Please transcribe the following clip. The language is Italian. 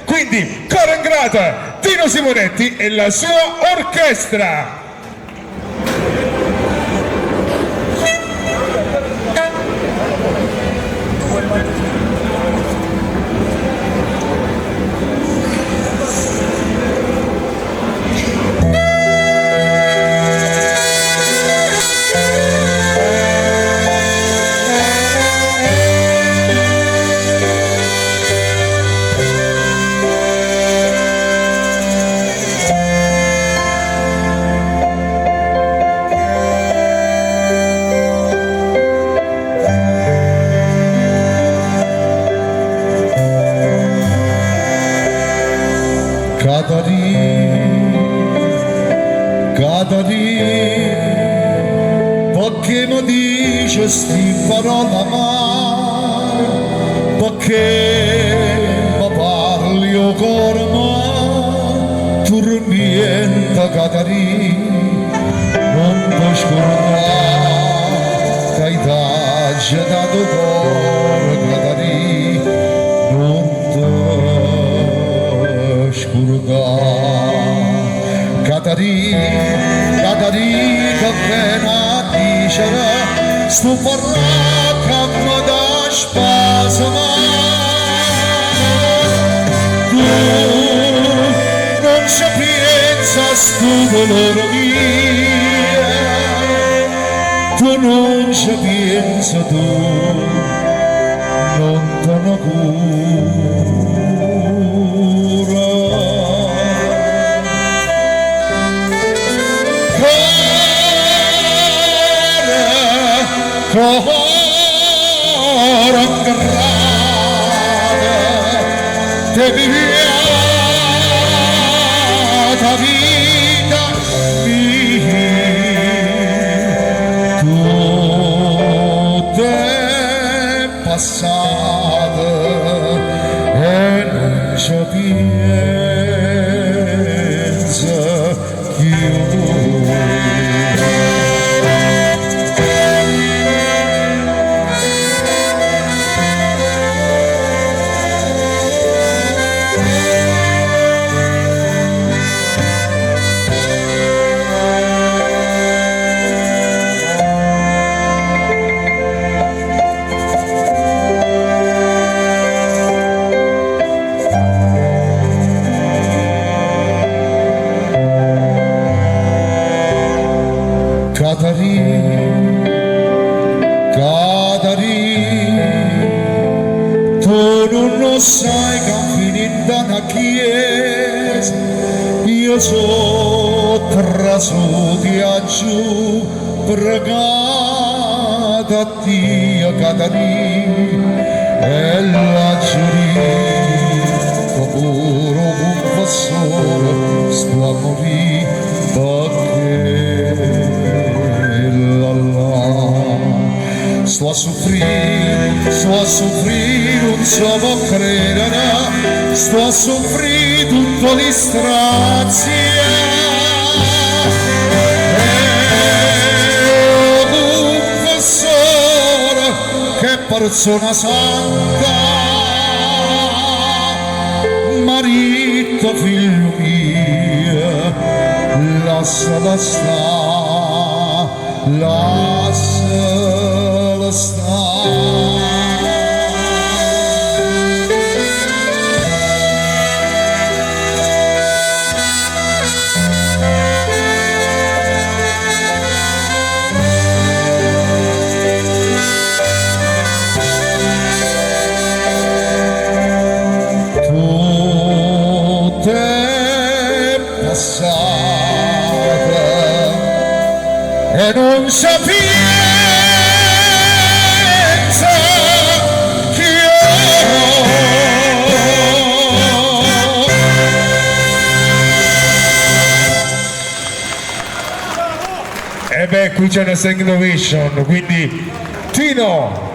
Quindi coro in grata Tino Simonetti e la sua orchestra. Perché mi dice sti parola ma perché mi parli o cuore ma turmienta Catarina non puoi scordare che hai dato cuore Catarina non ti scordare Catarina che appena dicere sto parlando che mi dà spasimo tu non ci pensa sto dolore mio tu non ci pensa tu non te ne cura Ora grave te viviata vita mia tutte passate e non ci pensa chiunque Catarina, tu non sai che finita una chiesa, io sono trasuti giù, pregata a Dio Catarina, e la giurita pure un confessore, sto a morire perché sto a soffrire, non so può credere, sto a soffrire tutto di strazia. Confessore, che persona santa, marito figlio mio, lasciala stare, lasciala stare. E non sapienza che E beh, qui c'è una standing ovation, quindi Tino